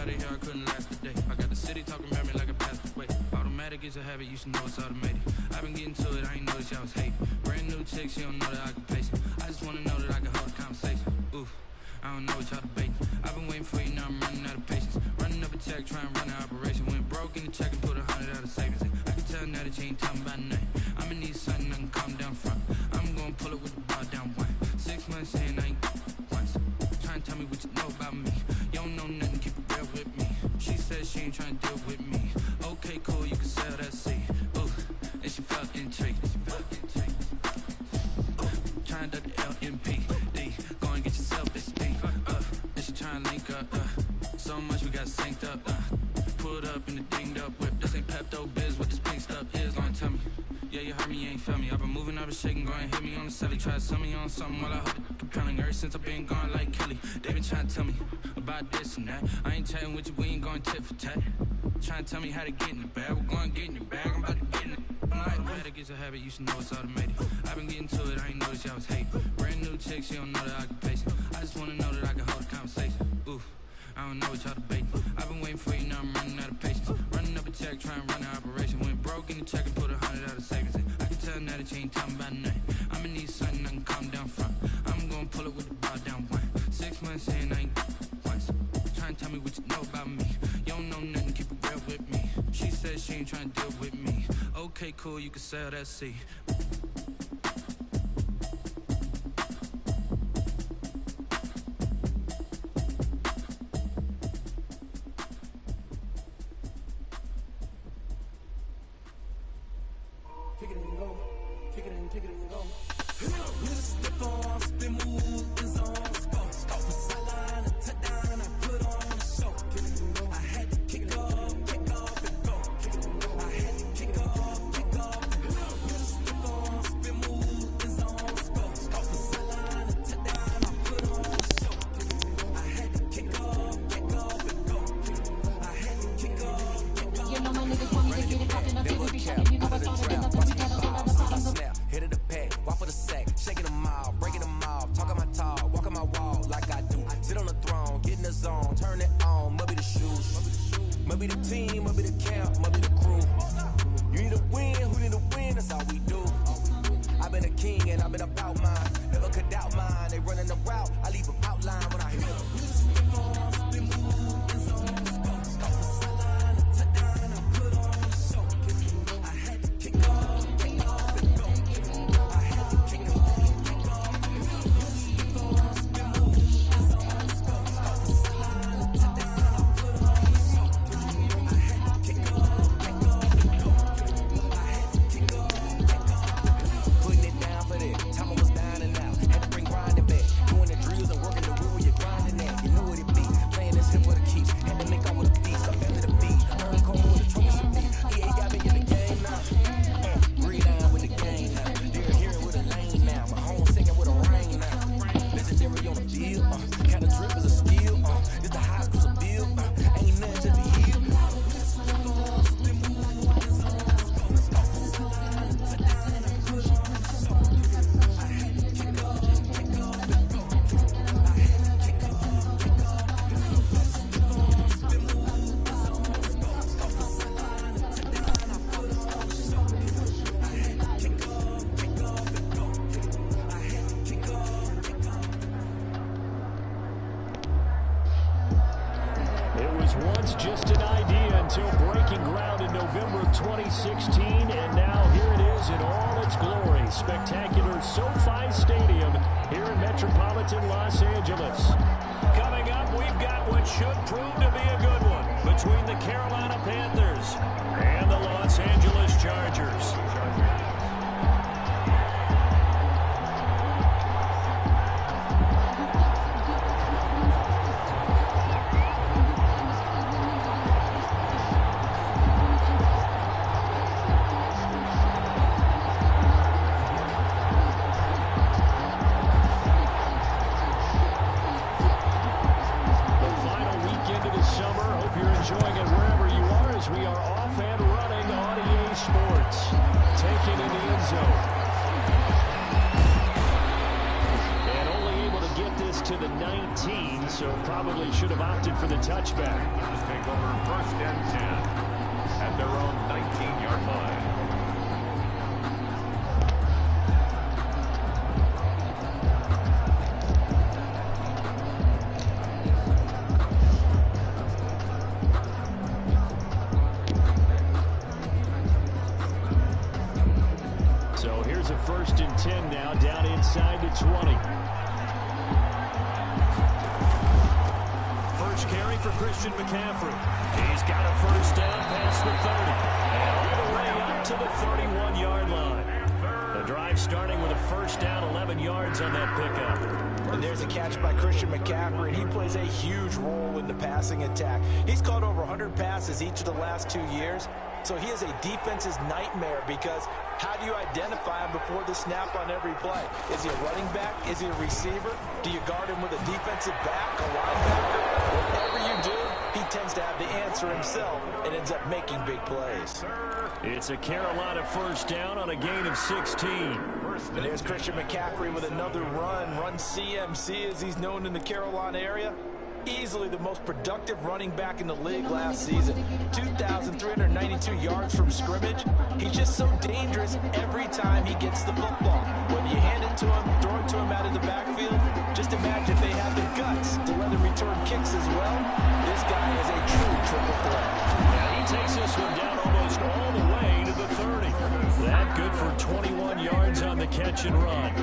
out of here, I couldn't last a day. I got the city talking about me like I passed away. Automatic is a habit, you should know it's automated. I've been getting to it, I ain't noticed y'all was hating. Brand new chick, she don't know that I can pace it. I just wanna know that I can hold a conversation. Oof, I don't know what y'all debating. I've been waiting for you, now I'm running out of patience. Running up a check, trying to run an operation. Went broke in the check and put 100 out of savings in. I can tell now that you ain't talking about nothing. I'ma need something I can calm down front. I'm gonna pull it with the bar down one. 6 months in, I ain't once. Trying to tell me what you know about me. You don't know nothing, keep it real with me. She said she ain't trying to deal with me. Okay, cool, you can sell that seed. Ooh, and she felt intrigued. Trying to duck the LMP. D, go and get yourself this speed. And she trying to link up. So much we got synced up. Pulled up in the dinged up whip. This ain't Pepto Biz, what this pink stuff is. Gonna tell me. Yeah, you heard me, you ain't felt me. I've been moving, I've been shaking, go and hit me on the celly. Try to sell me on something while I hold it compelling. Ever since I've been gone like Kelly, they been trying to tell me about this and that. I ain't chatting with you, we ain't going tit for tat. Trying to tell me how to get in the bag. We're going to get in your bag, I'm about to get in it. Automatic is a habit, you should know it's automated. I've been getting to it, I ain't noticed y'all was hating. Brand new chick, she don't know that I can pace it. I just wanna know that I can hold a conversation. Oof, I don't know what y'all debating. I've been waiting for you, now I'm running out of patience. Running up a check, trying to run an operation. Went broke in the check and put 100 out of savings in. I can tell now that you ain't talking about nothing. I'ma need something I can calm down front. I'm gonna pull it with the bar down one. 6 months in, I ain't once. Trying to tell me what you know about me. You don't know nothing, keep it real with me. She said she ain't trying to deal with me. Okay, cool, you can sell that seed. Kick it and go. Kick it and go. Mr. Spin move is on. Go for sideline, a touchdown, I put on a show. Kick it and go. I had to kick off and go. Kick it and go. I had to kick off and go. Mr. Spin move is on. Go for sideline, a touchdown, I put on a show. I had to kick off and go. I had to kick off and go. You know my niggas want me to get it poppin', I think we be shocking. You never thought of it, nothing, we gotta snap, hit of the pack, walk for the sack, shaking them all, breaking them off, talking my talk, walking my wall like I do. Sit on the throne, get in the zone, turn it on, maybe the shoes, maybe the team, maybe the camp, maybe the crew. You need to win, who need to win, that's all we do. I've been a king and I've been about mine, never could doubt mine. They running the route, I leave them outline when I hear them. Once just an idea until breaking ground in November of 2016, and now here it is in all its glory. Spectacular SoFi Stadium here in metropolitan Los Angeles. Coming up, we've got what should prove to be a good one between the Carolina Panthers and the Los Angeles Chargers. To the 19, so probably should have opted for the touchback. Just take over 1st and 10 at their own 19-yard line. So here's a 1st and 10 now, down inside the 20. First carry for Christian McCaffrey. He's got a 1st down past the 30. And all the way up to the 31-yard line. The drive starting with a 1st down, 11 yards on that pickup. And there's a catch by Christian McCaffrey, and he plays a huge role in the passing attack. He's caught over 100 passes each of the last 2 years. So he is a defense's nightmare because how do you identify him before the snap on every play? Is he a running back? Is he a receiver? Do you guard him with a defensive back, a linebacker? Whatever you do, he tends to have the answer himself and ends up making big plays. It's a Carolina 1st down on a gain of 16. And there's Christian McCaffrey with another run CMC as he's known in the Carolina area. Easily the most productive running back in the league last season. 2,392 yards from scrimmage. He's just so dangerous every time he gets the football. Whether you hand it to him, throw it to him out of the backfield, just imagine if they have the guts to let him return kicks as well. This guy is a true triple threat. Yeah, he takes this one down almost all the way to the 30. That good for 21 yards on the catch and run.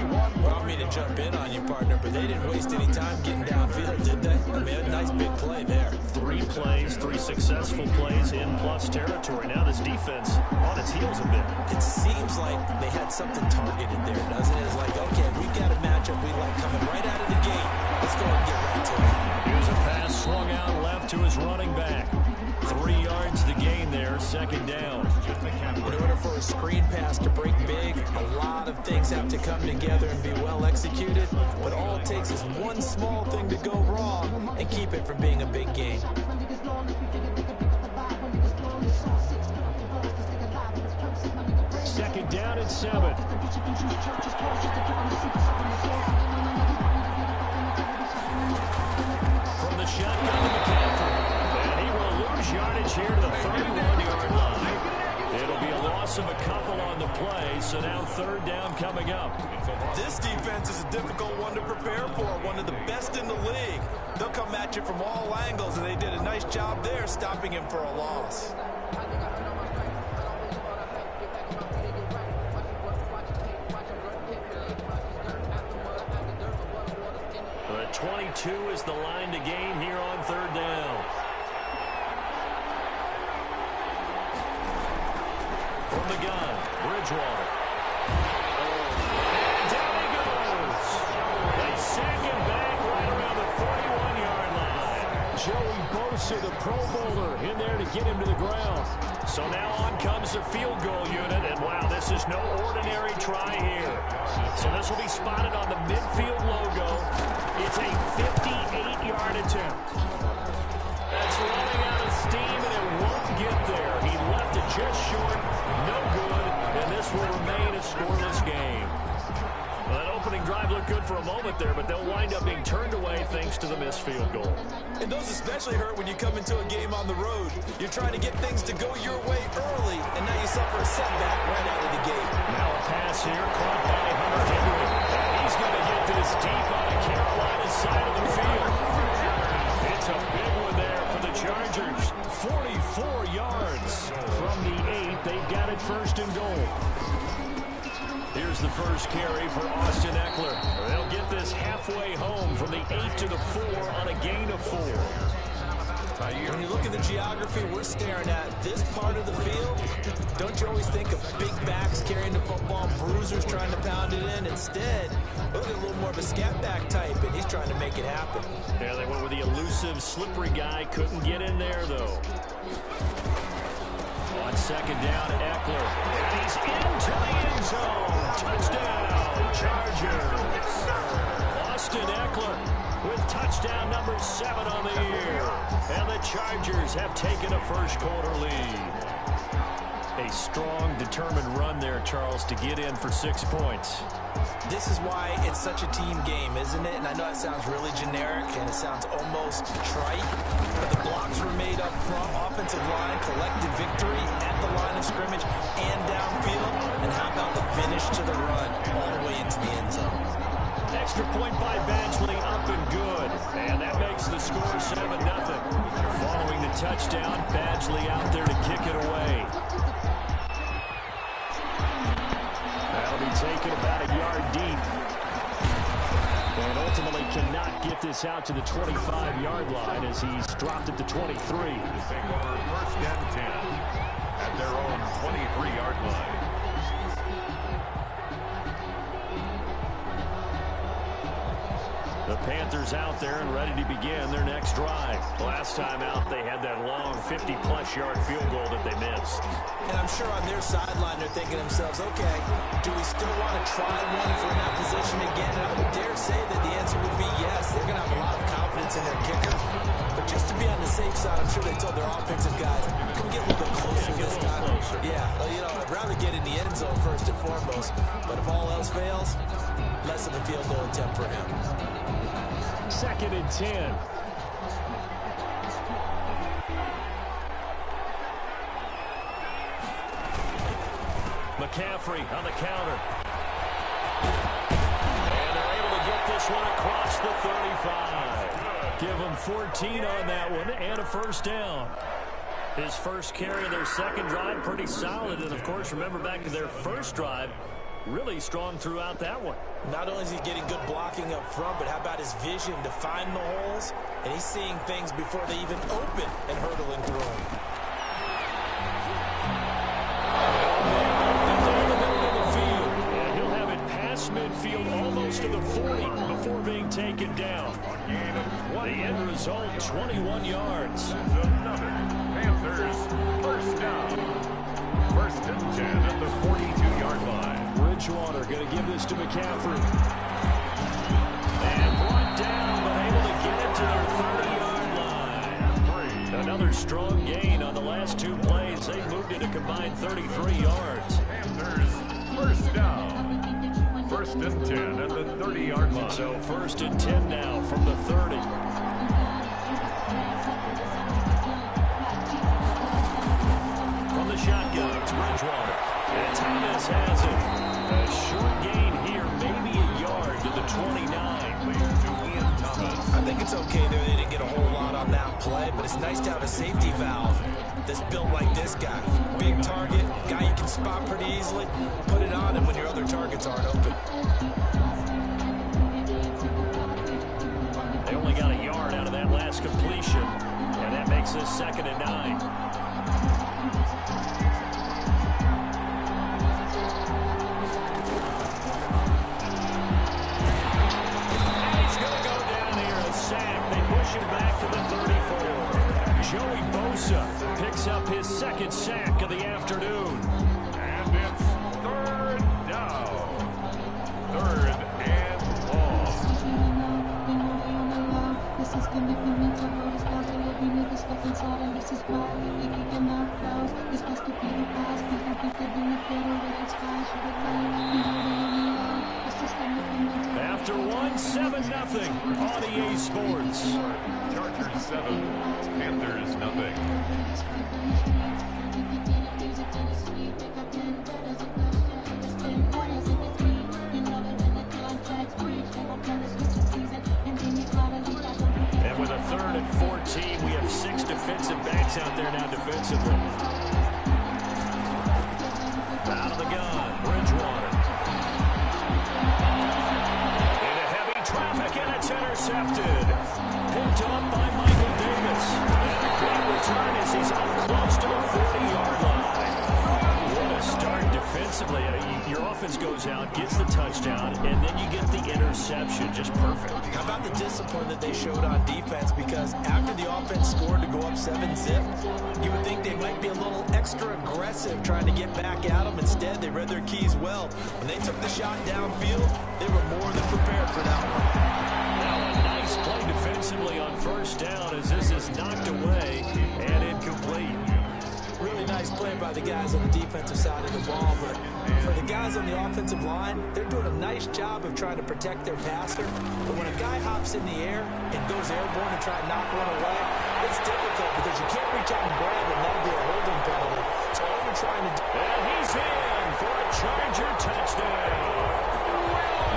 Well, I don't mean to jump in on you, partner, but they didn't waste any time getting downfield, did they? I mean, a nice big play there. 3 plays, 3 successful plays in plus territory. Now this defense on its heels a bit. It seems like they had something targeted there, doesn't it? It's like, okay, we've got a matchup we like coming right out of the gate. Let's go and get right to it. Here's a pass swung out left to his running back. 3 yards the gain there, 2nd down. In order for a screen pass to break big, a lot of things have to come together and be well executed, but all it takes is one small thing to go wrong and keep it from being a big gain. Second down and 7. From the shotgun to McCaffrey. And he will lose yardage here to the 31-yard line. It'll be a loss of a couple on the play, so now 3rd down coming up. This defense is a difficult one to prepare for, one of the best in the league. They'll come at you from all angles, and they did a nice job there stopping him for a loss. But 22 is the line to gain here on 3rd down. From the gun, Bridgewater. And down he goes. They sack him back right around the 41-yard line. Joey Bosa, the Pro Bowler, in there to get him to the ground. So now on comes the field goal unit, and wow, this is no ordinary try here. So this will be spotted on the midfield logo. It's a 58-yard attempt. That's running out of steam, and it won't get there. He left it just short, no good, and this will remain a scoreless game. Well, that opening drive looked good for a moment there, but they'll wind up being turned away thanks to the missed field goal. And those especially hurt when you come into a game on the road. You're trying to get things to go your way early, and now you suffer a setback right out of the gate. Now a pass here, caught by Hunter Henry. And he's going to get this deep on the Carolina side of the field. It's a big one there for the Chargers. 44 yards from the 8. They've got it 1st and goal. Here's the first carry for Austin Eckler. They'll get this halfway home from the 8 to the 4 on a gain of 4. When you look at the geography we're staring at, this part of the field, don't you always think of big backs carrying the football, bruisers trying to pound it in? Instead, look at a little more of a scat back type, and he's trying to make it happen. Yeah, they went with the elusive, slippery guy. Couldn't get in there, though. On 2nd down, Eckler. And he's into the end zone. Touchdown, Chargers. Austin Eckler with touchdown number 7 on the year. And the Chargers have taken a first-quarter lead. A strong, determined run there, Charles, to get in for 6 points. This is why it's such a team game, isn't it? And I know it sounds really generic and it sounds almost trite, but the blocks were made up front, offensive line, collective victory at the line of scrimmage and downfield. And how about the finish to the run all the way into the end zone? Extra point by Badgley, up and good. And that makes the score 7-0. Following the touchdown, Badgley out there to kick it away. That'll be taken about a yard deep. And ultimately cannot get this out to the 25-yard line as he's dropped at the 23. Take over first and 10 at their own 23-yard line. The Panthers out there and ready to begin their next drive. Last time out, they had that long 50-plus yard field goal that they missed. And I'm sure on their sideline they're thinking to themselves, okay, do we still want to try one if we're in that position again? And I would dare say that the answer would be yes. They're going to have a lot of confidence in their kicker. But just to be on the safe side, I'm sure they told their offensive guys, can we get a little bit closer this time? Yeah, well, you know, I'd rather get in the end zone first and foremost. But if all else fails, less of a field goal attempt for him. 2nd and 10. McCaffrey on the counter. And they're able to get this one across the 35. Give them 14 on that one and a first down. His first carry of their second drive, pretty solid. And, of course, remember back to their first drive, really strong throughout that one. Not only is he getting good blocking up front, but how about his vision to find the holes? And he's seeing things before they even open and hurdling through them. And he'll have it past midfield almost to the 40 before being taken down. The end result, 21 yards. Another Panthers first down. First and 10 at the 42-yard line. Bridgewater going to give this to McCaffrey. And brought down, but able to get it to their 30-yard line. Another strong gain on the last two plays. They moved it a combined 33 yards. Panthers first down. First and 10 at the 30-yard line. So first and 10 now from the 30. From the shotgun, it's Bridgewater. And Thomas has it. A short gain here, maybe a yard to the 29. I think it's okay there. They didn't get a whole lot on that play, but it's nice to have a safety valve that's built like this guy. Big target, guy you can spot pretty easily. Put it on him when your other targets aren't open. They only got a yard out of that last completion, and that makes this 2nd and 9. Back to the 34. Joey Bosa picks up his 2nd sack of the afternoon. And it's 3rd down. 3rd and long. After 1-7-0 on EA Sports. Chargers 7, Panthers nothing. And with a 3rd and 14, we have 6 defensive backs out there now defensively. Out of the gun, Bridgewater. Traffic, and it's intercepted. Picked up by Michael Davis. And a great return as he's up close to the 40-yard line. What a start defensively. Your offense goes out, gets the touchdown, and then you get the interception. Just perfect. How about the discipline that they showed on defense? Because after the offense scored to go up 7-zip, you would think they might be a little extra aggressive trying to get back at them. Instead, they read their keys well. When they took the shot downfield, they were more than prepared for that one. Now a nice play defensively on first down as this is knocked away and incomplete. Really nice play by the guys on the defensive side of the ball, but For the guys on the offensive line, they're doing a nice job of trying to protect their passer. But when a guy hops in the air and goes airborne and try to knock one away, it's difficult because you can't reach out and grab it, and that'll be a holding penalty. So all you're trying to do... And he's in for a Charger touchdown.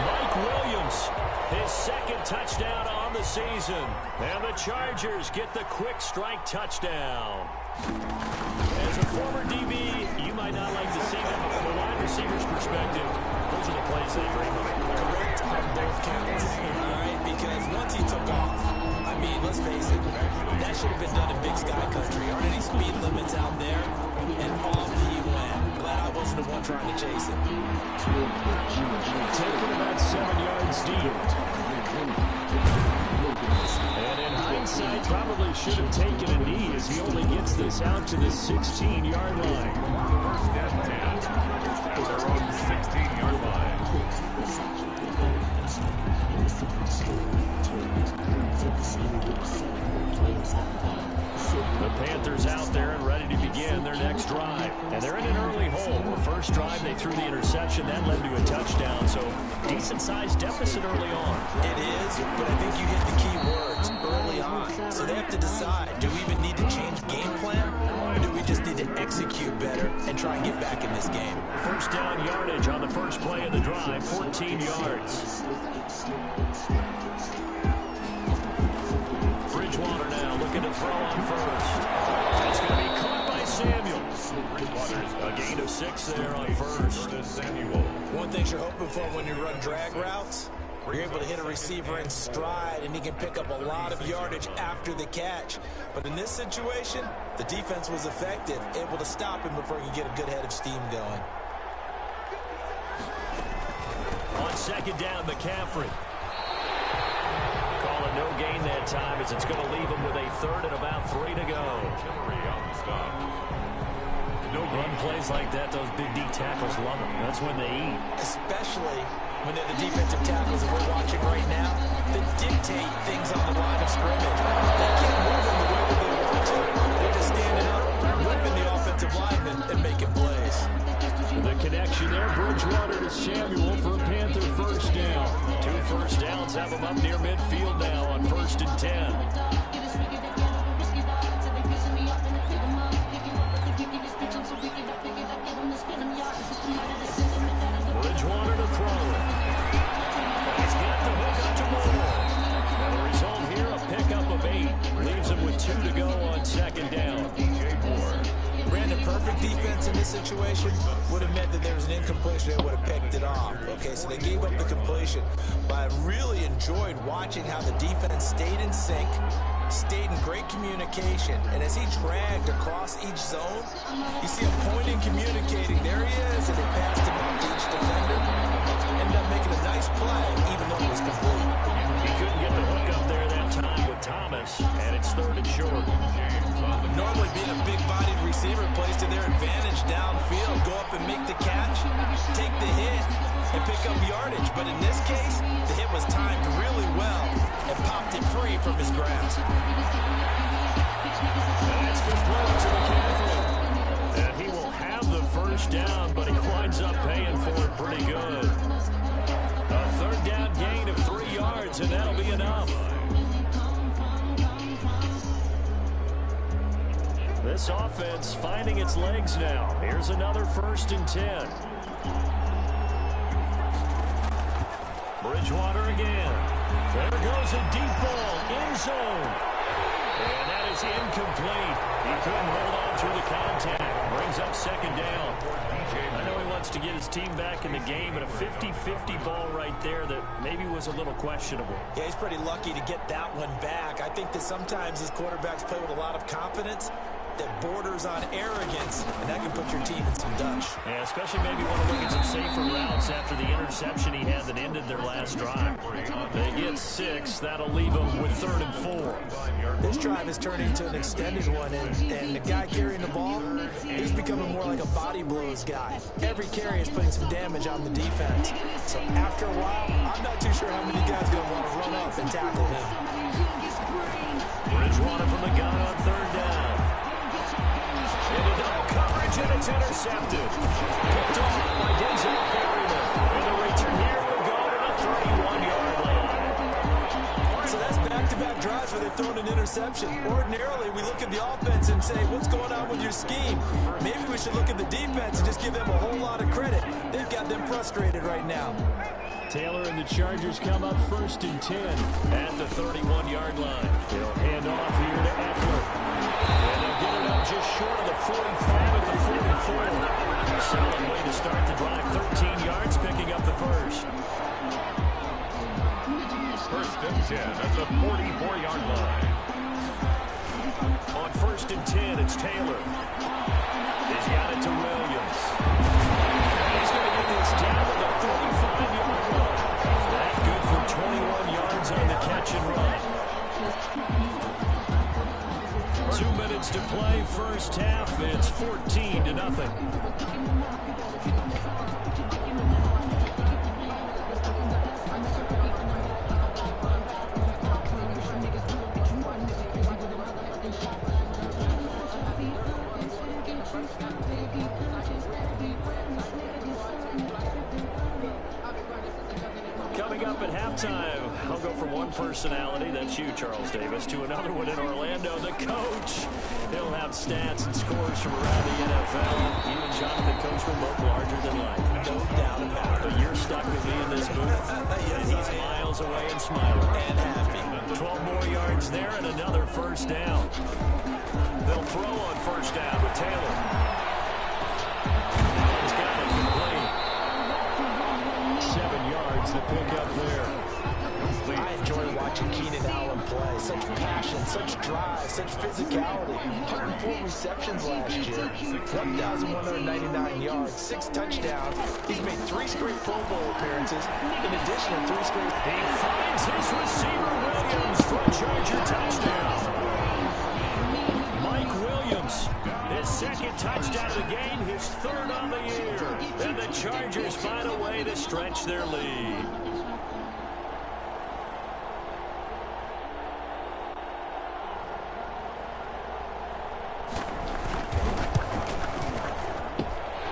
Mike Williams, his second touchdown on the season. And the Chargers get the quick strike touchdown. As a former DB, you might not like to see that, but from a wide receiver's perspective, those are the plays they dream of. Correct on both counts, all right? Because once he took off, I mean, let's face it, that should have been done in Big Sky Country. Aren't any speed limits out there? And off he went. Glad I wasn't the one trying to chase it. Taking about 7 yards deep. And in hindsight, probably should have taken a knee as he only gets this out to the 16-yard line. First and 10 at their own 16-yard line. The Panthers out there and ready to begin their next drive. And they're in an early hole. The first drive, they threw the interception. That led to a touchdown. So decent-sized deficit early on. It is, but I think you hit the key words early on. So they have to decide, do we even need to change game plan? Or do we just need to execute better and try and get back in this game? First down yardage on the first play of the drive, 14 yards. Bridgewater now looking to throw on first. It's going to be caught by Samuel. A gain of 6 there on first. One thing you're hoping for when you run drag routes, you're able to hit a receiver in stride and he can pick up a lot of yardage after the catch. But in this situation, the defense was effective, able to stop him before he could get a good head of steam going. On second down, McCaffrey. Call it no gain that time as it's going to leave him with a third and about 3 to go. No run plays like that, those big D tackles love them. That's when they eat. Especially when they're the defensive tackles that we're watching right now that dictate things on the line of scrimmage. They can't move them the way that they want to. They're just standing up, whipping the offensive linemen and making plays. The connection there, Bridgewater to Samuel for a Panther first down. 2 first downs have them up near midfield now on 1st and 10. Bridgewater to throw. He's got the hook up to Moore. And the result here, a pickup of 8. Leaves him with 2 to go on second down. Brandon, perfect defense in this situation would have meant that there was an incompletion. They would have picked it off. Okay, so they gave up the completion. But I really enjoyed watching how the defense stayed in sync, stayed in great communication. And as he dragged across each zone, you see him pointing, communicating. There he is, and they passed him off to each defender. Ended up making a nice play, even though it was complete. He couldn't get the hook up there that time with Thomas, and it's 3rd and short. Normally being a big-bodied receiver plays to their advantage downfield. Go up and make the catch, take the hit, and pick up yardage. But in this case, the hit was timed really well and popped it free from his grasp. That's the throw to McCaffrey. And he will have the first down, but he winds up paying for it pretty good. A 3rd down gain of 3 yards, and that'll be enough. This offense finding its legs now. Here's another 1st and 10. Bridgewater again. There goes a deep ball, end zone. And that is incomplete. He couldn't hold on through the contact. Brings up second down. I know he wants to get his team back in the game, but a 50-50 ball right there that maybe was a little questionable. Yeah, he's pretty lucky to get that one back. I think that sometimes his quarterbacks play with a lot of confidence that borders on arrogance, and that can put your team in some Dutch. Yeah, especially maybe want to look at some safer routes after the interception he had that ended their last drive. They get 6. That'll leave them with 3rd and 4. This drive is turning into an extended one, and the guy carrying the ball, he's becoming more like a body blows guy. Every carry is putting some damage on the defense. So after a while, I'm not too sure how many guys are going to want to run up and tackle him. Bridgewater from the gun on 3rd down. Into double coverage, and it's intercepted. Picked off. by Denzel Perryman. And the return here will go to the 31-yard line. So that's back-to-back drives where they've thrown an interception. Ordinarily, we look at the offense and say, what's going on with your scheme? Maybe we should look at the defense and just give them a whole lot of credit. They've got them frustrated right now. Taylor and the Chargers come up 1st and 10 at the 31-yard line. They'll hand off here to Eckler. And they'll get it up just short of the 45 at the 44. Solid way to start the drive. 13 yards, picking up the first. 1st and 10 at the 44-yard line. On 1st and 10, it's Taylor. He's got it to Williams. He's going to get this down to the 45-yard line. That good for 21 yards on the catch and run. 2 minutes to play, first half. It's 14-0. Coming up at halftime, I'll go from one personality, that's you, Charles Davis, to another one in Orlando, the coach. He'll have stats and scores from around the NFL. You and Jonathan, Coach, were both larger than life. No doubt about it. But you're stuck with me in this booth, and he's miles away and smiling. And happy. 12 more yards there and another first down. They'll throw on first down with Taylor. He's got it complete. 7 yards to pick up there. I enjoy watching Keenan Allen play. Such passion, such drive, such physicality. 104 receptions last year. 1,199 yards, 6 touchdowns. He's made 3 straight Pro Bowl appearances, in addition to 3 straight. He finds his receiver, Williams, for a Charger touchdown. Mike Williams, his 2nd touchdown of the game, his 3rd on the year. And the Chargers find a way to stretch their lead.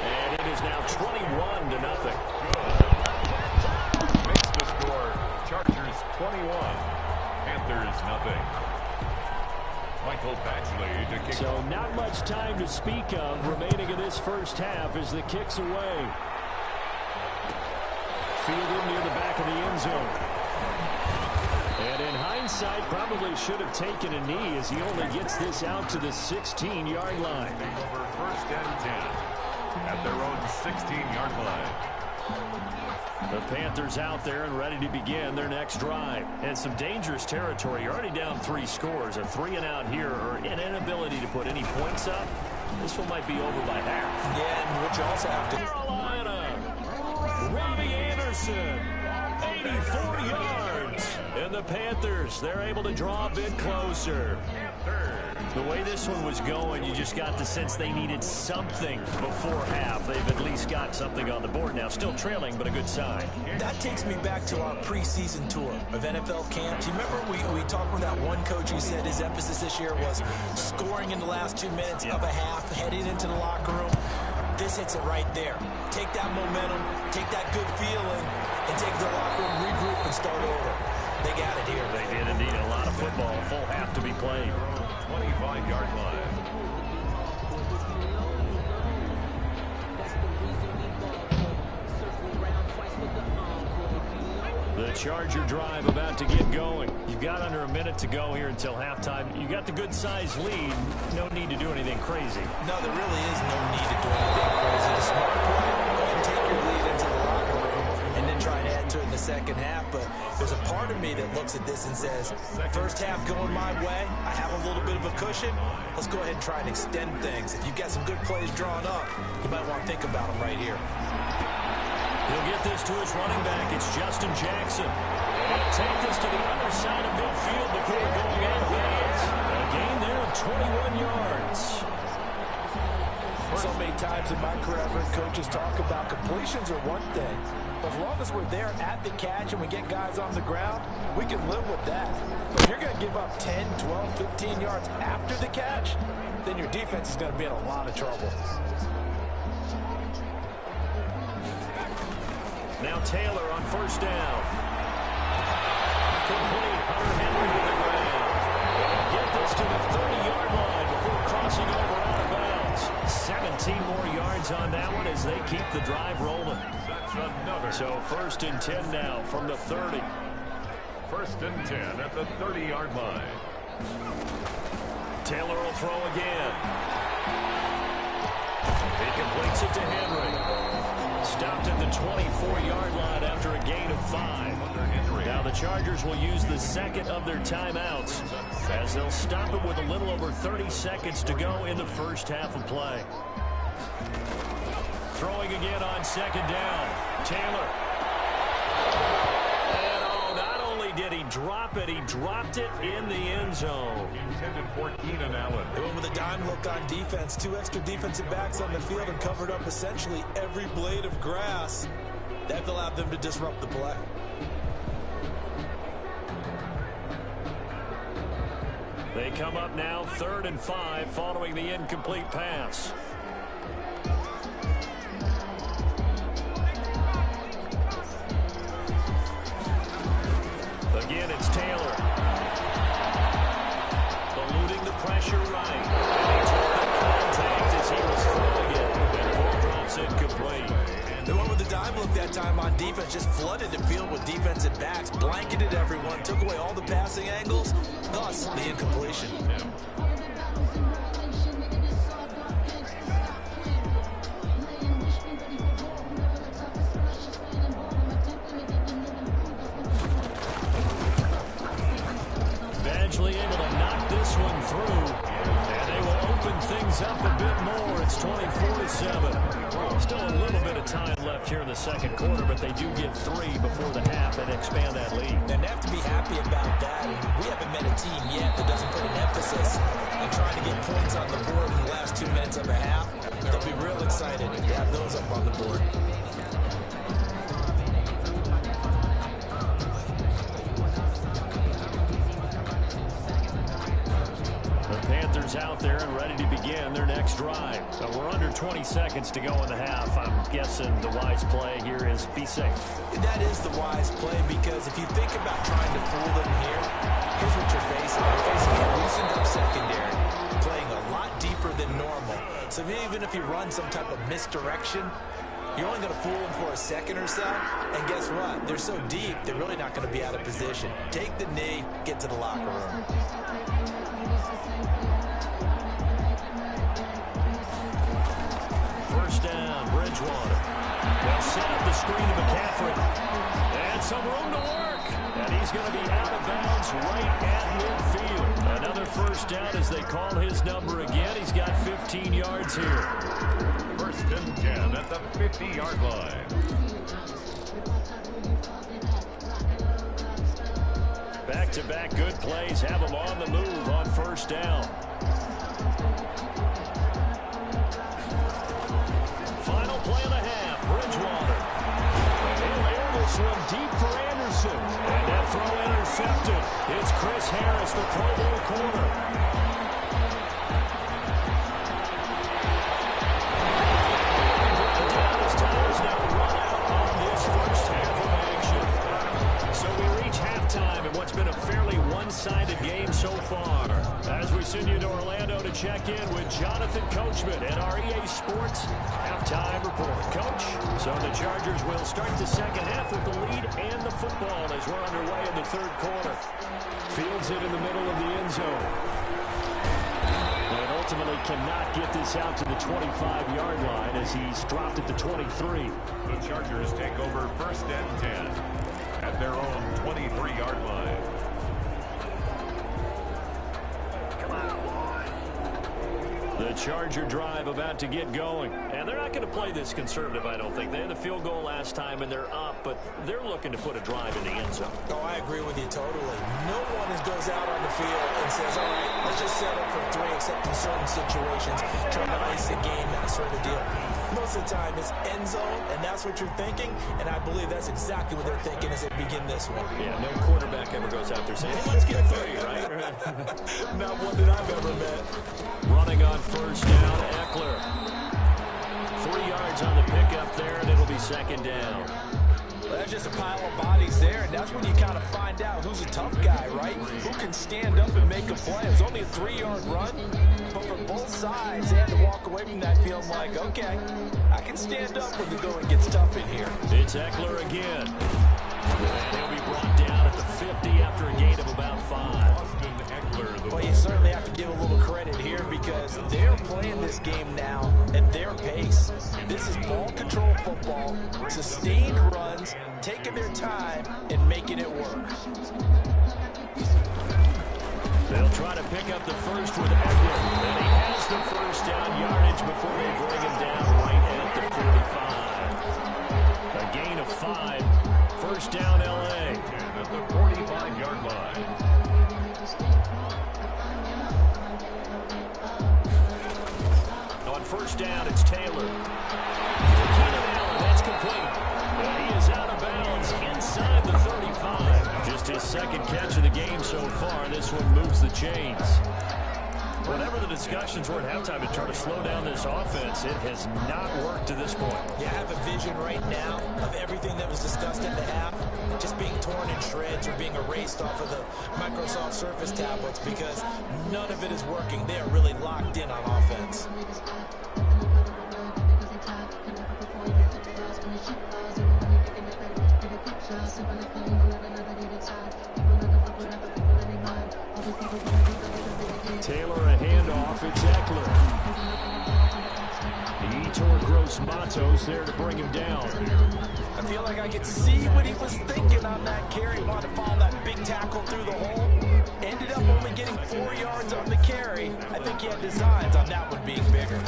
And it is now 21-0. Makes the score. Chargers 21. Panthers nothing. Michael Batchley to kick. So not much time to speak of remaining in this first half as the kick's away. Fielded near the back of the end zone. And in hindsight, probably should have taken a knee as he only gets this out to the 16-yard line. Over 1st and 10 at their own 16-yard line. The Panthers out there and ready to begin their next drive. And some dangerous territory. You're already down 3 scores. A 3-and-out here or an inability to put any points up. This one might be over by half. Yeah, and what you also have to... Carolina. Robbie Anderson. 84 yards. And the Panthers, they're able to draw a bit closer. The way this one was going, you just got the sense they needed something before half. They've at least got something on the board now. Still trailing, but a good sign. That takes me back to our preseason tour of NFL camps. You remember we talked with that one coach who said his emphasis this year was scoring in the last 2 minutes of a half, heading into the locker room. This hits it right there. Take that momentum, take that good feeling, and take the locker room, regroup, and start over. They got it here. They did indeed. A lot of football, a full half to be played. 25-yard line. The Charger drive about to get going. You've got under a minute to go here until halftime. You got the good-sized lead. No need to do anything crazy. No, there really is no need to do anything crazy. The smart play, go ahead and take your lead into the locker room and then try to add to it in the second half. But there's a part of me that looks at this and says, first half going my way, I have a little bit of a cushion. Let's go ahead and try and extend things. If you've got some good plays drawn up, you might want to think about them right here. He'll get this to his running back. It's Justin Jackson. He'll take this to the other side of midfield before going out of bounds. A gain there of 21 yards. So many times in my career, I've heard coaches talk about completions are one thing. But as long as we're there at the catch and we get guys on the ground, we can live with that. But if you're going to give up 10, 12, 15 yards after the catch, then your defense is going to be in a lot of trouble. Now Taylor on first down. Complete. Hunter Henry to the ground. They'll get this to the 30-yard line before crossing over out of bounds. 17 more yards on that one as they keep the drive rolling. So first and 10 now from the 30. First and 10 at the 30-yard line. Taylor will throw again. He completes it to Henry. Stopped at the 24-yard line after a gain of 5. Now the Chargers will use the second of their timeouts as they'll stop it with a little over 30 seconds to go in the first half of play. Throwing again on second down. Taylor. And oh, not only did he drop it, he dropped it in the end zone. Intended for Keenan Allen. They went with a dime look on defense. 2 extra defensive backs on the field and covered up essentially every blade of grass. That allowed them to disrupt the play. They come up now 3rd and 5 following the incomplete pass. Again, it's Taylor. Eluding the pressure right. And he took the contact as he was throwing it. And the ball drops incomplete. They went with the dime look that time on defense. Just flooded the field with defensive backs. Blanketed everyone. Took away all the passing angles. Thus, the incompletion. Badgley able to knock this one through, and they will open things up a bit more. It's 24-7. Still a little bit of time left here in the second quarter, but they do get 3 before the half and expand that lead. And they have to be happy about that. And we haven't met a team yet that doesn't put an emphasis on trying to get points on the board in the last 2 minutes of a half. They'll be real excited to have those up on the board. Panthers out there and ready to begin their next drive. We're under 20 seconds to go in the half. I'm guessing the wise play here is be safe. That is the wise play, because if you think about trying to fool them here, here's what you're facing. You're facing a loosened up secondary, playing a lot deeper than normal. So even if you run some type of misdirection, you're only going to fool them for a second or so. And guess what? They're so deep, they're really not going to be out of position. Take the knee, get to the locker room. First down, Bridgewater. They'll set up the screen to McCaffrey. And some room to work. And he's going to be out of bounds right at midfield. Another first down as they call his number again. He's got 15 yards here. First and 10 at the 50-yard line. Back-to-back good plays have him on the move on first down. Final play of the half, Bridgewater. He'll air this one deep for Anderson. And that throw intercepted. It's Chris Harris, the Pro Bowl corner. Dallas Titans now run out on this first half of action. So we reach halftime in what's been a fairly one-sided game so far. As we send you to Orlando to check in with Jonathan Coachman at our EA Sports halftime report. Coach, so the Chargers will start the second half with the lead and the football as we're underway in the third quarter. Fields it in the middle of the end zone. And ultimately cannot get this out to the 25-yard line as he's dropped at the 23. The Chargers take over first and 10 at their own 23-yard line. The Charger drive about to get going. And they're not going to play this conservative, I don't think. They had a field goal last time, and they're up, but they're looking to put a drive in the end zone. Oh, I agree with you totally. No one goes out on the field and says, all right, let's just settle for 3, except in certain situations, trying to ice a game, that sort of deal. Most of the time, it's end zone, and that's what you're thinking, and I believe that's exactly what they're thinking as they begin this one. Yeah, no quarterback ever goes out there saying, hey, let's get 3, right? Not one that I've ever met. Running on first down, Eckler. 3 yards on the pickup there, and it'll be second down. Well, there's just a pile of bodies there, and that's when you kind of find out who's a tough guy, right? Who can stand up and make a play. It was only a 3-yard run, but for both sides, they had to walk away from that feeling like, okay, I can stand up when the going gets tough in here. It's Eckler again. And he'll be brought down at the 50 after a gain of about 5. Well, you certainly have to give a little credit here because they're playing this game now at their pace. This is ball control football, sustained runs, taking their time and making it work. They'll try to pick up the first with Eckler, and he has the first down yardage before they bring him down right at the 45. A gain of 5, first down L.A. And at the 45-yard line. On first down, it's Taylor. That's complete. And he is out of bounds inside the 35. Just his second catch of the game so far. This one moves the chains. Whatever the discussions were at halftime to try to slow down this offense, it has not worked to this point. Yeah, I have a vision right now of everything that was discussed in the half just being torn in shreds or being erased off of the Microsoft Surface tablets because none of it is working. They are really locked in on offense. Taylor a handoff, it's Eckler. He tore Gross Matos there to bring him down. I feel like I could see what he was thinking on that carry. He wanted to follow that big tackle through the hole. Ended up only getting 4 yards on the carry. I think he had designs on that one being bigger.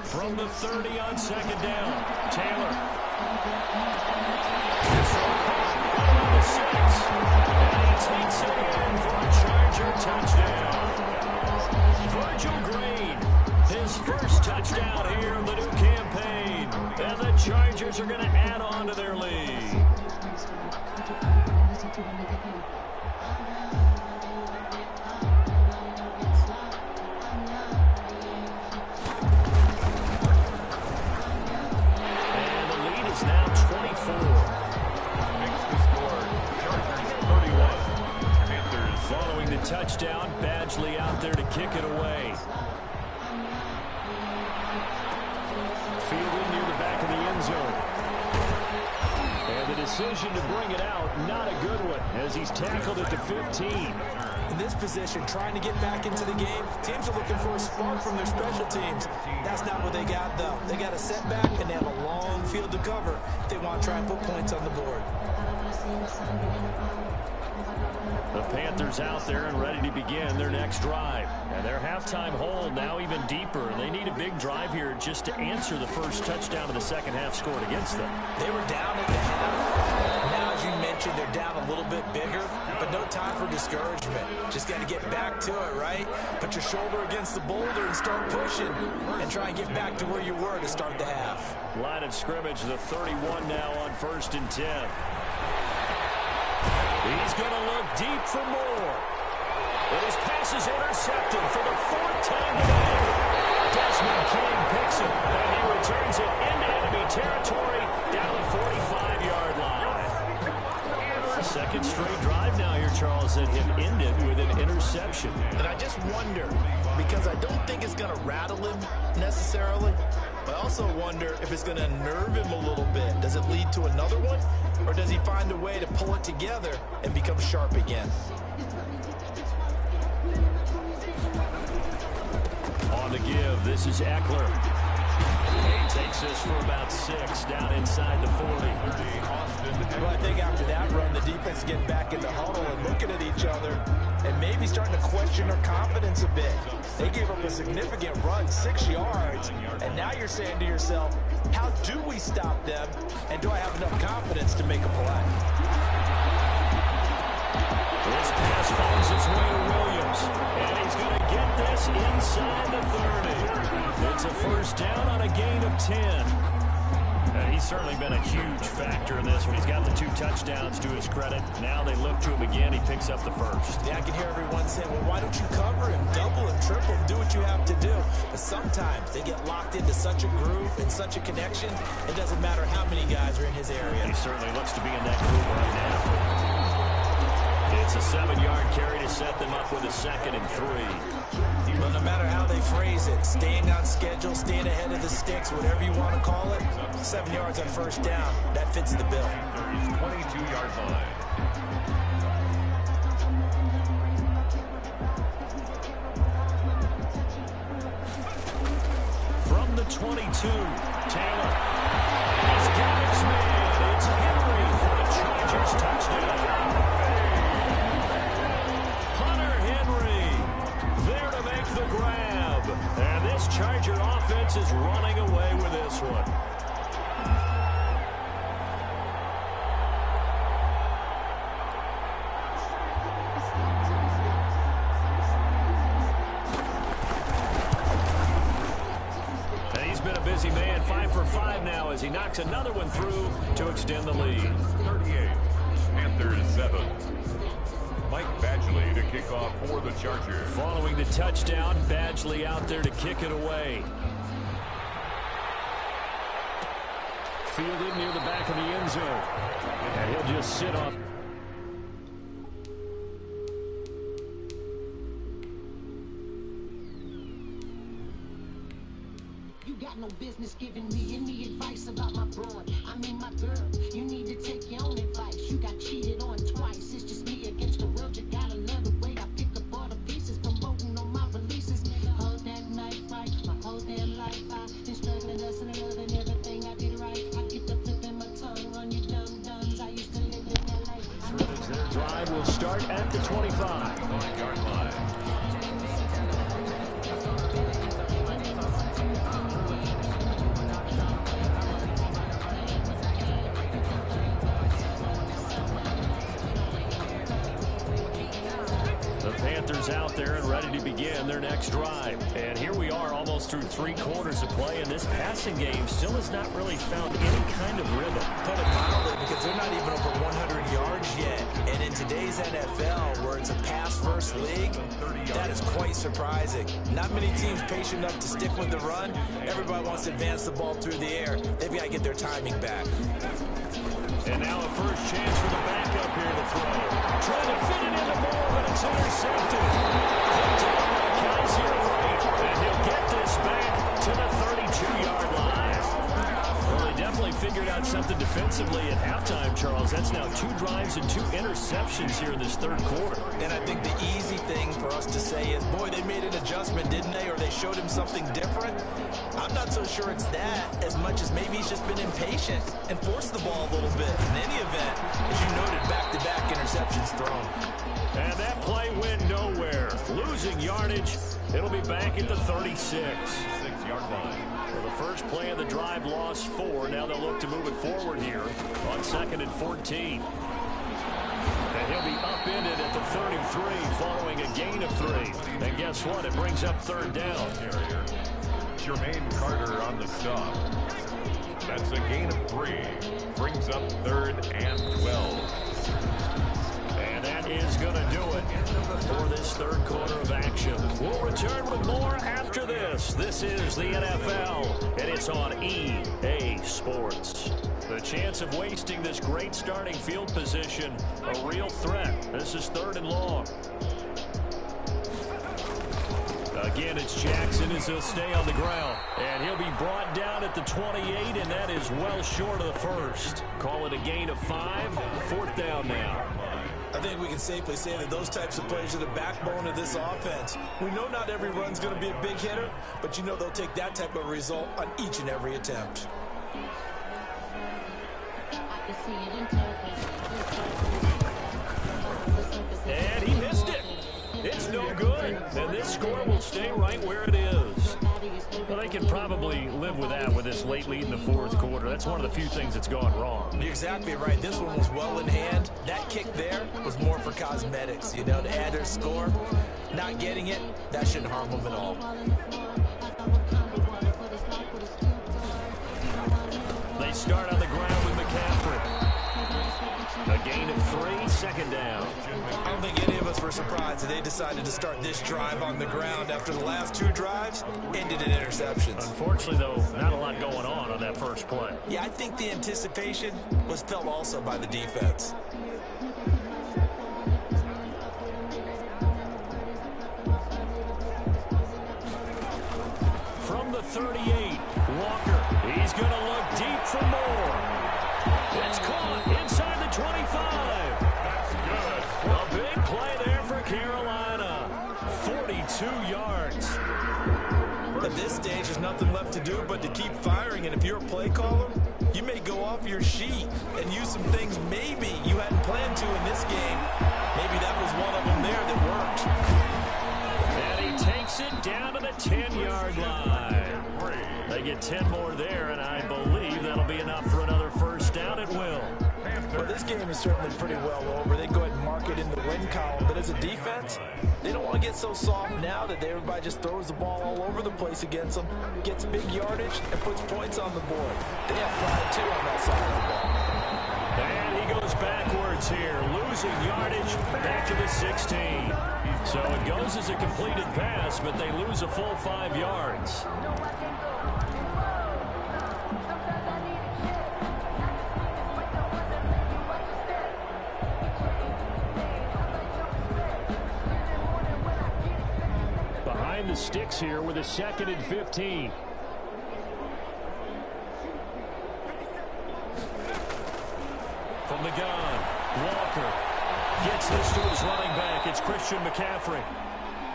From the 30 on second down, Taylor. The 6. And he takes it in for a Charger touchdown. Virgil Green, his first touchdown here of the new campaign. And the Chargers are going to add on to their lead. And the lead is now 24. Makes the score. Chargers 31. Panthers Following the touchdown, Badgley out there to kick it away. Fielded near the back of the end zone. And the decision to bring it out, not a good one, as he's tackled at the 15. In this position, trying to get back into the game, teams are looking for a spark from their special teams. That's not what they got, though. They got a setback, and they have a long field to cover if they want to try and put points on the board. The Panthers out there and ready to begin their next drive. And their halftime hole now even deeper. They need a big drive here just to answer the first touchdown of the second half scored against them. They were down at the half. Now, as you mentioned, they're down a little bit bigger, but no time for discouragement. Just got to get back to it, right? Put your shoulder against the boulder and start pushing and try and get back to where you were to start the half. Line of scrimmage, the 31 now on 1st and 10. He's going to look deep for more. But his pass is intercepted for the 4th time today. Desmond King picks it, and he returns it into enemy territory down the 45-yard line. Second straight drive now here, Charles, that have ended with an interception. And I just wonder, because I don't think it's going to rattle him necessarily, but I also wonder if it's going to unnerve him a little bit. Does it lead to another one? Or does he find a way to pull it together and become sharp again? On the give, this is Eckler. He takes this for about 6 down inside the 40. Well, I think after that run, the defense is getting back in the huddle and looking at each other and maybe starting to question their confidence a bit. They gave up a significant run, 6 yards, and now you're saying to yourself, how do we stop them, and do I have enough confidence to make a play? This pass finds its way to Williams, and he's going to get this inside the 30. It's a first down on a gain of 10. He's certainly been a huge factor in this one. He's got the 2 touchdowns to his credit. Now they look to him again. He picks up the first. Yeah, I can hear everyone saying, well, why don't you cover him, double him, triple him, do what you have to do. But sometimes they get locked into such a groove and such a connection, it doesn't matter how many guys are in his area. He certainly looks to be in that groove right now. It's a 7-yard carry to set them up with a 2nd and 3. But no matter how they phrase it, staying on schedule, staying ahead of the sticks, whatever you want to call it, 7 yards on first down, that fits the bill. 22-yard line. From the 22, Taylor. He's got his man. It's Henry for the Chargers touchdown. Hunter Henry there to make the grab. And this Charger offense is running away with this one. Busy man, 5 for 5 now as he knocks another one through to extend the lead. 38, Panthers 7. Mike Badgley to kick off for the Chargers. Following the touchdown, Badgley out there to kick it away. Fielded near the back of the end zone. And he'll just sit on. No business giving me any advice about my broad. I mean my girl. You need to take your own advice. You got cheated on twice. It's just me against the world. You gotta learn the way I pick up all the pieces, promoting on my releases. Hold that knife right, my whole damn life. I've been struggling, hustling, loving everything I did right. I get the flip in my tongue on you dumb dumbs. I used to live in that life. Their drive will start at the 25. 1-yard line. Out there and ready to begin their next drive. And here we are almost through 3 quarters of play, and this passing game still has not really found any kind of rhythm. Put it mildly, because they're not even over 100 yards yet. And in today's NFL, where it's a pass-first league, that is quite surprising. Not many teams patient enough to stick with the run. Everybody wants to advance the ball through the air. They've got to get their timing back. And now a first chance for the backup here to throw. Trying to fit it in the ball, but it's intercepted. And he'll get this back to the 32-yard line. Well, they definitely figured out something defensively at halftime, Charles. That's now 2 drives and 2 interceptions here in this 3rd quarter. And I think the easy thing for us to say is, boy, they made an adjustment, didn't they? Or they showed him something different. I'm not so sure it's that as much as maybe he's just been impatient and forced the ball a little bit. In any event, as you noted, back-to-back interceptions thrown. And that play went nowhere. Losing yardage. It'll be back at the 36. 6-yard line. Well, the first play of the drive lost 4. Now they'll look to move it forward here on 2nd and 14. And he'll be upended at the 33 following a gain of 3. And guess what? It brings up 3rd down. Jermaine Carter on the stop. That's a gain of 3. Brings up 3rd and 12. And that is going to do it for this 3rd quarter of action. We'll return with more after this. This is the NFL, and it's on EA Sports. The chance of wasting this great starting field position, a real threat. This is 3rd and long. Again, it's Jackson as he'll stay on the ground. And he'll be brought down at the 28, and that is well short of the 1st. Call it a gain of 5. 4th down now. I think we can safely say that those types of plays are the backbone of this offense. We know not every run's going to be a big hitter, but you know they'll take that type of result on each and every attempt. And he missed it. It's no good. And this score will stay right where it is. Well, they can probably live with that with this late lead in the 4th quarter. That's one of the few things that's gone wrong. You're exactly right. This one was well in hand. That kick there was more for cosmetics, you know, to add their score. Not getting it, that shouldn't harm them at all. They start on the ground with McCaffrey. A gain of 3, second down. I don't think any of us were surprised that they decided to start this drive on the ground after the last two drives ended in interceptions. Unfortunately, though, not a lot going on that first play. Yeah, I think the anticipation was felt also by the defense. From the 38, Walker. He's going to look deep for more. It's caught inside the 25. That's good. A big play there for Carolina. 42 yards. At this stage, there's nothing left to do but to keep firing, and if you're a play caller, you may go off your sheet and use some things maybe you hadn't planned to in this game. Maybe that was one of them there that worked. And he takes it down to the 10-yard line. They get 10 more there, and I believe that'll be enough for another first down. It will. Well, this game is certainly pretty well over. They go ahead and mark it in the win column, but as a defense, they don't want to get so soft now that everybody just throws the ball all over the place against them, gets big yardage, and puts points on the board. They have pride, too, on that side of the ball. And he goes backwards here, losing yardage back to the 16. So it goes as a completed pass, but they lose a full 5 yards. Behind the sticks here with a 2nd and 15. From the gun, Walker gets this to his running back. It's Christian McCaffrey.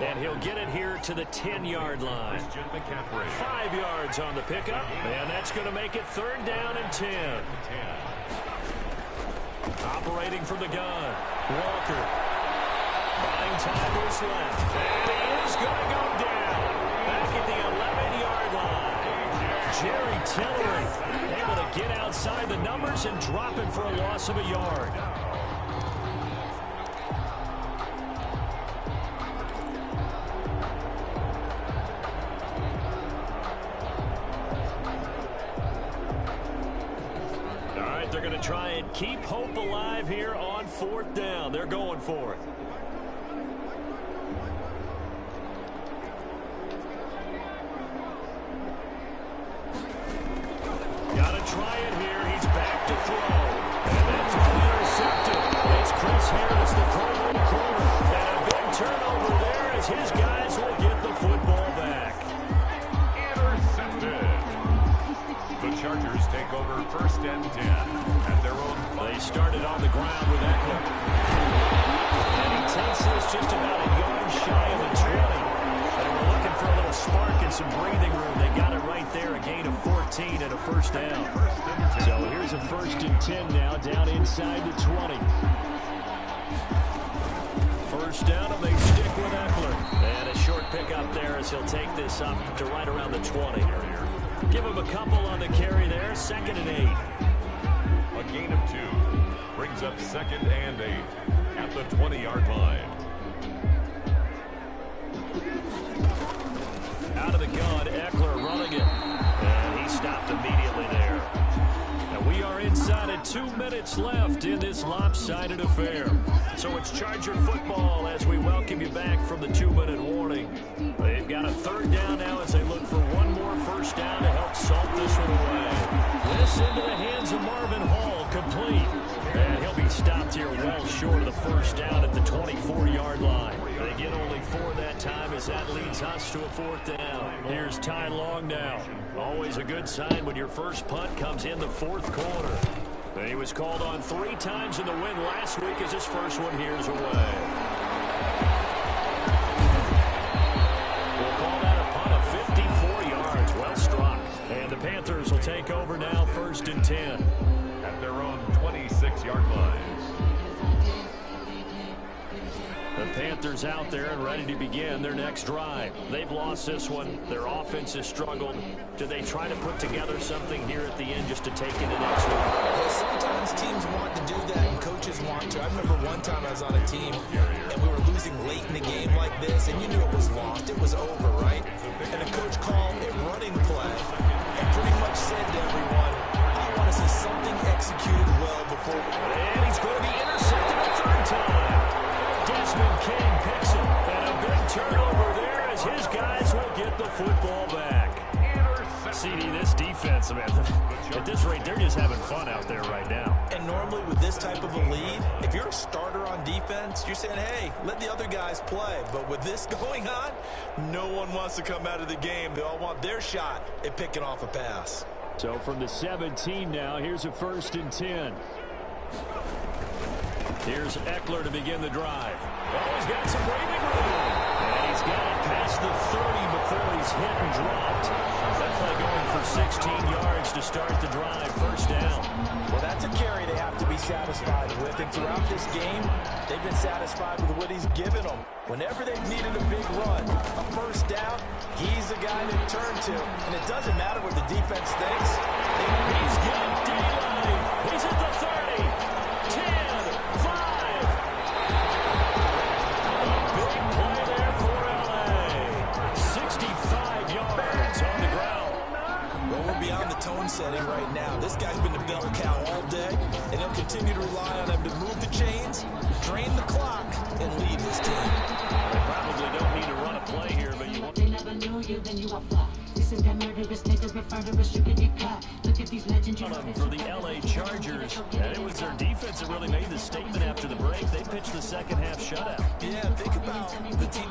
And he'll get it here to the 10-yard line. 5 yards on the pickup, and that's going to make it 3rd down and 10. Operating from the gun, Walker. Buying time to his left. And he is going to go down. Back at the 11-yard line. Jerry Tillery able to get outside the numbers and drop it for a loss of a yard. All right, they're going to try and keep hope alive here on 4th down. They're going for it. Try it here. He's back to throw. And that throw intercepted. It's Chris Harris, the Pro Bowl corner. And a big turnover there as his guys will get the football back. Intercepted. The Chargers take over 1st and 10 at their own. They started on the ground with Eckler. And he takes this just about a yard shy of the 20. They were looking for a little spark and some breathing room. They got it right there, a gain of 14 and a 1st down. So here's a 1st and 10 now, down inside the 20. 1st down, and they stick with Eckler. And a short pickup there as he'll take this up to right around the 20. Give him a couple on the carry there, 2nd and 8. A gain of 2 brings up 2nd and 8 at the 20-yard line. Out of the gun, Eckler running it. And he stopped immediately there. And we are inside of 2 minutes left in this lopsided affair. So it's Charger football as we welcome you back from the 2-minute warning. They've got a 3rd down now as they look for one more 1st down to help salt this one away. This into the hands of Marvin Hall, complete. And he'll be stopped here well short of the 1st down at the 24-yard line. They get only 4 that time as that leads us to a 4th down. Here's Ty Long now. Always a good sign when your first punt comes in the 4th quarter. He was called on 3 times in the win last week as his first one here's away. We'll call that a punt of 54 yards. Well struck. And the Panthers will take over now 1st and 10. At their own 26-yard line. The Panthers out there and ready to begin their next drive. They've lost this one. Their offense has struggled. Do they try to put together something here at the end just to take in the next one? Well, sometimes teams want to do that and coaches want to. I remember one time I was on a team and we were losing late in the game like this, and you knew it was lost. It was over, right? And the coach called a running play and pretty much said to everyone, I want to see something executed well before. And he's going to be intercepted at 3rd ball back. CD, this defense, man, at this rate, they're just having fun out there right now. And normally with this type of a lead, if you're a starter on defense, you're saying, hey, let the other guys play. But with this going on, no one wants to come out of the game. They all want their shot at picking off a pass. So from the 17 now, here's a 1st and 10. Here's Eckler to begin the drive. Oh, he's got some breathing room. And he's got it past the 30 before he's hit and dropped. Definitely going for 16 yards to start the drive. 1st down. Well, that's a carry they have to be satisfied with. And throughout this game, they've been satisfied with what he's given them. Whenever they've needed a big run, a 1st down, he's the guy they turn to. And it doesn't matter what the defense thinks. He's got daylight. He's at the 30. 10, 5. A big play there for LA. 65 yards on the ground. Well, we're beyond the tone setting right now. This guy's been the bell cow all day, and he'll continue to rely on him to move the chains, drain the clock, and lead his team. They probably don't need to run a play here, but you want... They never knew you, then you are flawed. This is that murderous, nigga, murderous, you can get caught. Look at these legends. For the LA Chargers, and it was their defense that really made the statement after the break. They pitched the second half shutout. Yeah, think about the team.